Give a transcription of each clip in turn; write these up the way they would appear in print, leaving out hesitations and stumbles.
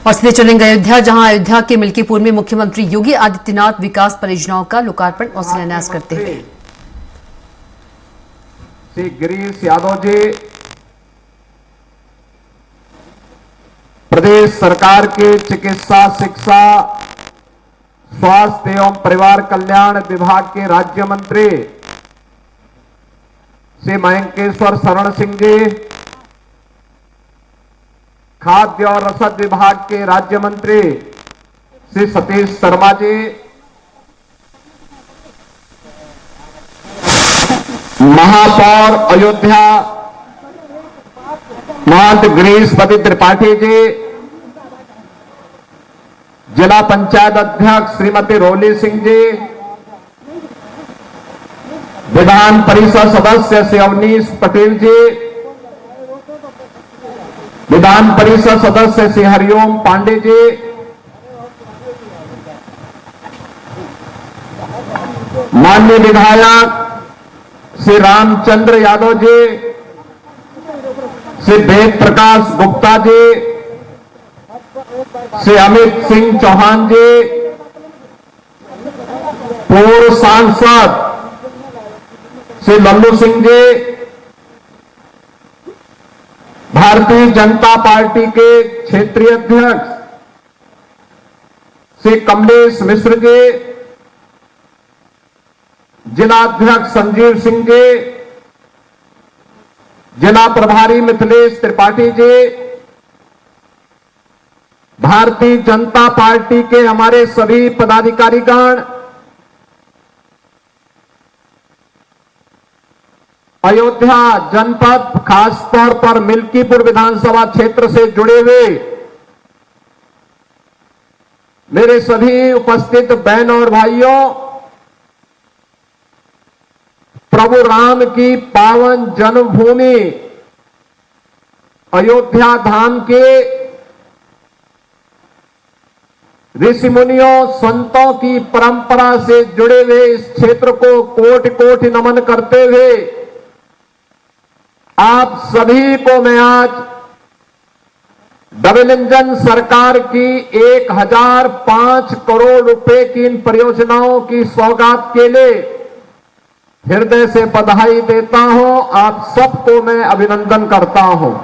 और सीधे चलेंगे अयोध्या, जहां अयोध्या के मिल्कीपुर में मुख्यमंत्री योगी आदित्यनाथ विकास परियोजनाओं का लोकार्पण और शिलान्यास करते हुए श्री गिरीश यादव जी प्रदेश सरकार के चिकित्सा, शिक्षा, स्वास्थ्य एवं परिवार कल्याण विभाग के राज्य मंत्री श्री मयंकेश्वर शरण सिंह जी, खाद्य और रसद विभाग के राज्य मंत्री श्री सतीश शर्मा जी, महापौर अयोध्या महंत गिरीशपति त्रिपाठी जी, जिला पंचायत अध्यक्ष श्रीमती रोली सिंह जी, विधान परिषद सदस्य श्री अवनीश पटेल जी, विधान परिषद सदस्य श्री हरिओम पांडे जी, माननीय विधायक श्री रामचंद्र यादव जी, श्री वेद प्रकाश गुप्ता जी, श्री अमित सिंह चौहान जी, पूर्व सांसद श्री लल्लू सिंह जी, भारतीय जनता पार्टी के क्षेत्रीय अध्यक्ष श्री कमलेश मिश्र जी, जिला अध्यक्ष संजीव सिंह जी, जिला प्रभारी मिथिलेश त्रिपाठी जी, भारतीय जनता पार्टी के हमारे सभी पदाधिकारीगण, अयोध्या जनपद खासतौर पर मिल्कीपुर विधानसभा क्षेत्र से जुड़े हुए मेरे सभी उपस्थित बहन और भाइयों, प्रभु राम की पावन जन्मभूमि अयोध्या धाम के ऋषि मुनियों संतों की परंपरा से जुड़े हुए इस क्षेत्र को कोटि कोटि नमन करते हुए आप सभी को मैं आज डबल इंजन सरकार की 1005 करोड़ रुपए की इन परियोजनाओं की सौगात के लिए हृदय से बधाई देता हूं। आप सबको मैं अभिनंदन करता हूं।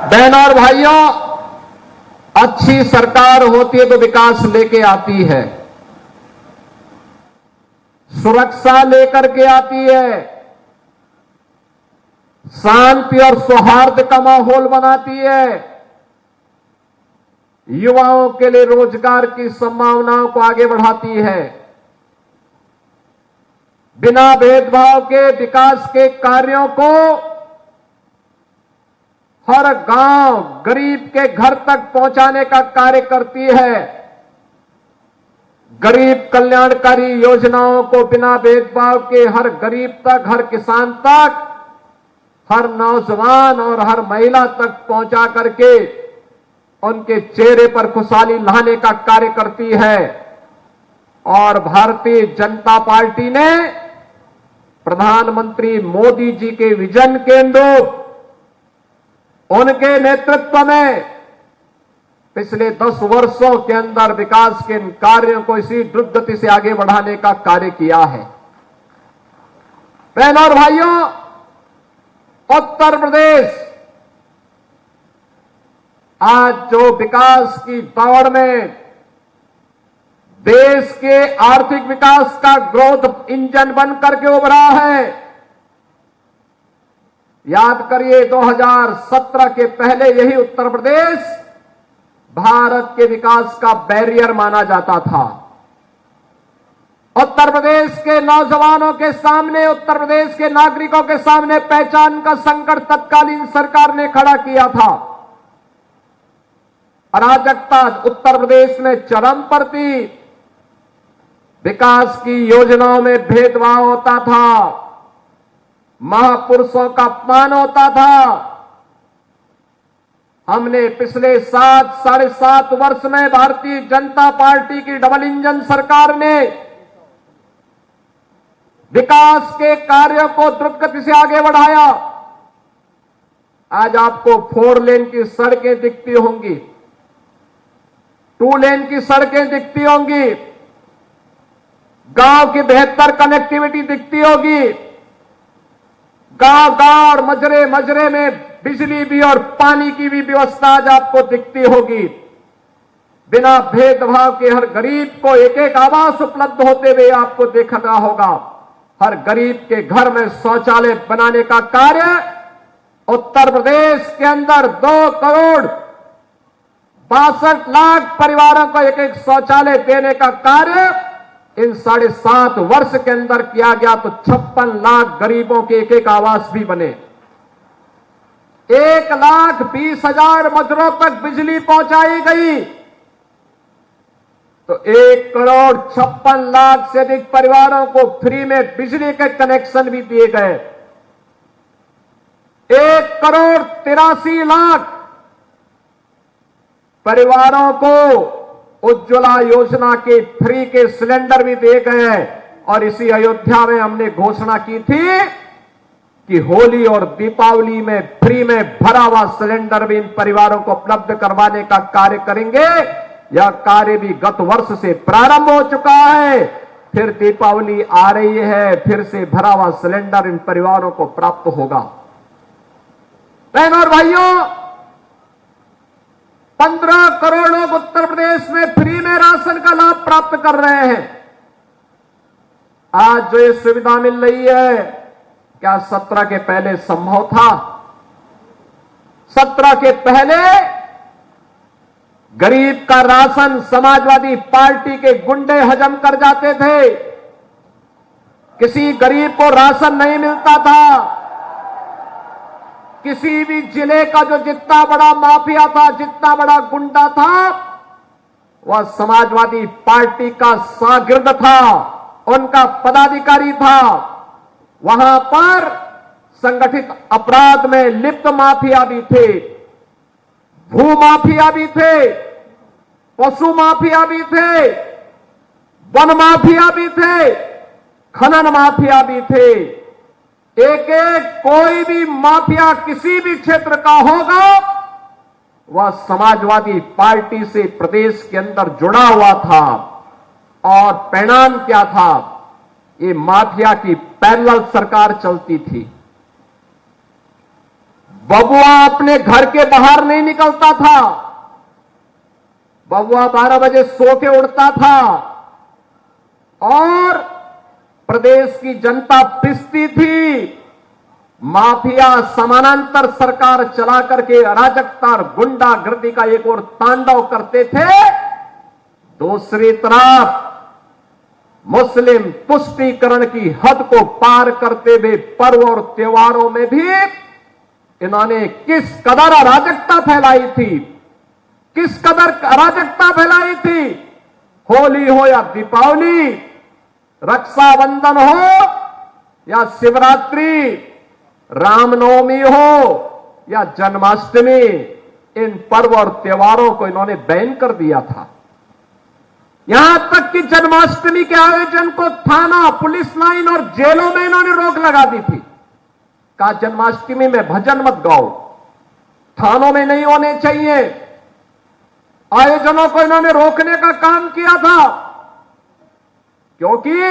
बहनों और भाइयों, अच्छी सरकार होती है तो विकास लेके आती है, सुरक्षा लेकर के आती है, शांति और सौहार्द का माहौल बनाती है, युवाओं के लिए रोजगार की संभावनाओं को आगे बढ़ाती है, बिना भेदभाव के विकास के कार्यों को हर गांव गरीब के घर तक पहुंचाने का कार्य करती है, गरीब कल्याणकारी योजनाओं को बिना भेदभाव के हर गरीब तक, हर किसान तक, हर नौजवान और हर महिला तक पहुंचा करके उनके चेहरे पर खुशहाली लाने का कार्य करती है। और भारतीय जनता पार्टी ने प्रधानमंत्री मोदी जी के विजन के अनुरूप उनके नेतृत्व में पिछले 10 वर्षों के अंदर विकास के इन कार्यों को इसी द्रुत गति से आगे बढ़ाने का कार्य किया है। बहनों और भाइयों, उत्तर प्रदेश आज जो विकास की दौड़ में देश के आर्थिक विकास का ग्रोथ इंजन बन करके उभरा है। याद करिए 2017 के पहले यही उत्तर प्रदेश भारत के विकास का बैरियर माना जाता था। उत्तर प्रदेश के नौजवानों के सामने, उत्तर प्रदेश के नागरिकों के सामने पहचान का संकट तत्कालीन सरकार ने खड़ा किया था। अराजकता उत्तर प्रदेश में चरम पर थी, विकास की योजनाओं में भेदभाव होता था, महापुरुषों का अपमान होता था। हमने पिछले 7-7.5 वर्ष में भारतीय जनता पार्टी की डबल इंजन सरकार ने विकास के कार्यों को द्रुत गति से आगे बढ़ाया। आज आपको 4 लेन की सड़कें दिखती होंगी, 2 लेन की सड़कें दिखती होंगी, गांव की बेहतर कनेक्टिविटी दिखती होगी, गांव-गांव और मजरे-मजरे में बिजली भी और पानी की भी व्यवस्था आज आपको दिखती होगी। बिना भेदभाव के हर गरीब को एक-एक आवास उपलब्ध होते हुए आपको देखना होगा। हर गरीब के घर में शौचालय बनाने का कार्य उत्तर प्रदेश के अंदर 2 करोड़ 62 लाख परिवारों को एक-एक शौचालय देने का कार्य इन 7.5 वर्ष के अंदर किया गया, तो 56 लाख गरीबों के एक-एक आवास भी बने। 1,20,000 मजरों तक बिजली पहुंचाई गई, तो 1 करोड़ 56 लाख से अधिक परिवारों को फ्री में बिजली के कनेक्शन भी दिए गए। 1 करोड़ 83 लाख परिवारों को उज्ज्वला योजना के फ्री के सिलेंडर भी दिए गए हैं। और इसी अयोध्या में हमने घोषणा की थी कि होली और दीपावली में फ्री में भरा हुआ सिलेंडर भी इन परिवारों को उपलब्ध करवाने का कार्य करेंगे। यह कार्य भी गत वर्ष से प्रारंभ हो चुका है। फिर दीपावली आ रही है, फिर से भरा हुआ सिलेंडर इन परिवारों को प्राप्त होगा। बहनों और भाइयों, 15 करोड़ लोग उत्तर प्रदेश में फ्री में राशन का लाभ प्राप्त कर रहे हैं। आज जो ये सुविधा मिल रही है, क्या 17 के पहले संभव था? 17 के पहले गरीब का राशन समाजवादी पार्टी के गुंडे हजम कर जाते थे। किसी गरीब को राशन नहीं मिलता था। किसी भी जिले का जो जितना बड़ा माफिया था, जितना बड़ा गुंडा था, वह समाजवादी पार्टी का शागिर्द था, उनका पदाधिकारी था। वहां पर संगठित अपराध में लिप्त माफिया भी थे, भू माफिया भी थे, पशु माफिया भी थे, वन माफिया भी थे, खनन माफिया भी थे। एक एक कोई भी माफिया किसी भी क्षेत्र का होगा, वह समाजवादी पार्टी से प्रदेश के अंदर जुड़ा हुआ था। और परिणाम क्या था? ये माफिया की पैरेलल सरकार चलती थी। बबुआ अपने घर के बाहर नहीं निकलता था। बबुआ 12 बजे सो के उड़ता था और प्रदेश की जनता पिसती थी। माफिया समानांतर सरकार चला करके अराजकता और गुंडागर्दी का एक और तांडव करते थे। दूसरी तरफ मुस्लिम तुष्टीकरण की हद को पार करते हुए पर्व और त्योहारों में भी इन्होंने किस कदर अराजकता फैलाई थी, किस कदर अराजकता फैलाई थी। होली हो या दीपावली, रक्षाबंधन हो या शिवरात्रि, रामनवमी हो या जन्माष्टमी, इन पर्व और त्योहारों को इन्होंने बैन कर दिया था। यहां तक कि जन्माष्टमी के आयोजन को थाना, पुलिस लाइन और जेलों में इन्होंने रोक लगा दी थी। कहा जन्माष्टमी में भजन मत गाओ, थानों में नहीं होने चाहिए। आयोजनों को इन्होंने रोकने का काम किया था, क्योंकि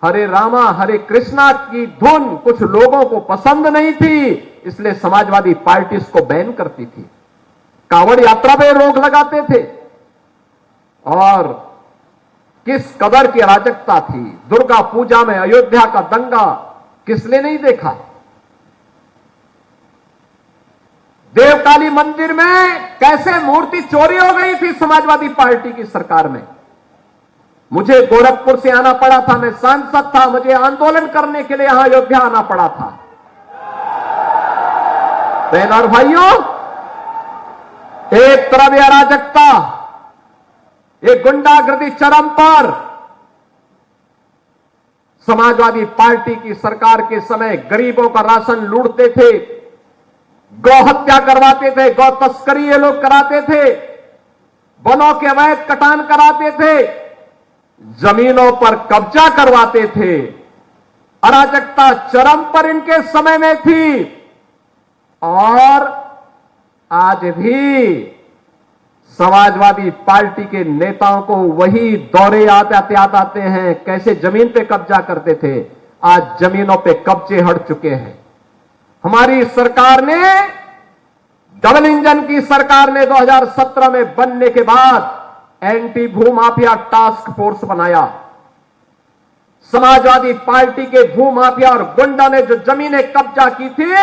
हरे रामा हरे कृष्णा की धुन कुछ लोगों को पसंद नहीं थी, इसलिए समाजवादी पार्टी इसको बैन करती थी। कांवड़ यात्रा पे रोक लगाते थे। और किस कदर की अराजकता थी। दुर्गा पूजा में अयोध्या का दंगा किसने नहीं देखा? देवकाली मंदिर में कैसे मूर्ति चोरी हो गई थी समाजवादी पार्टी की सरकार में। मुझे गोरखपुर से आना पड़ा था, मैं सांसद था, मुझे आंदोलन करने के लिए यहां अयोध्या आना पड़ा था। बहनों और भाइयों, एक तरफ यह अराजकता, ये गुंडागर्दी चरम पर। समाजवादी पार्टी की सरकार के समय गरीबों का राशन लूटते थे, गौ हत्या करवाते थे, गौ तस्करी ये लोग कराते थे, वनों के अवैध कटान कराते थे, जमीनों पर कब्जा करवाते थे। अराजकता चरम पर इनके समय में थी और आज भी समाजवादी पार्टी के नेताओं को वही दौरे याद आते हैं, कैसे जमीन पे कब्जा करते थे। आज जमीनों पे कब्जे हट चुके हैं। हमारी सरकार ने, डबल इंजन की सरकार ने 2017 में बनने के बाद एंटी भूमाफिया टास्क फोर्स बनाया। समाजवादी पार्टी के भूमाफिया और गुंडा ने जो जमीनें कब्जा की थी,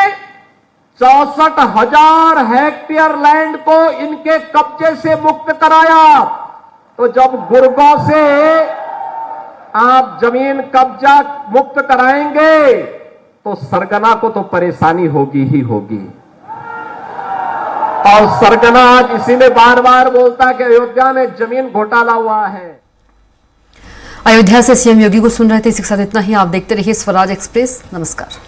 64,000 हेक्टेयर लैंड को इनके कब्जे से मुक्त कराया। तो जब गुर्गों से आप जमीन कब्जा मुक्त कराएंगे तो सरगना को तो परेशानी होगी ही होगी। और सरगना आज इसीलिए बार बार बोलता है कि अयोध्या में जमीन घोटाला हुआ है। अयोध्या से सीएम योगी को सुन रहे थे। इसी के साथ इतना ही। आप देखते रहिए स्वराज एक्सप्रेस। नमस्कार।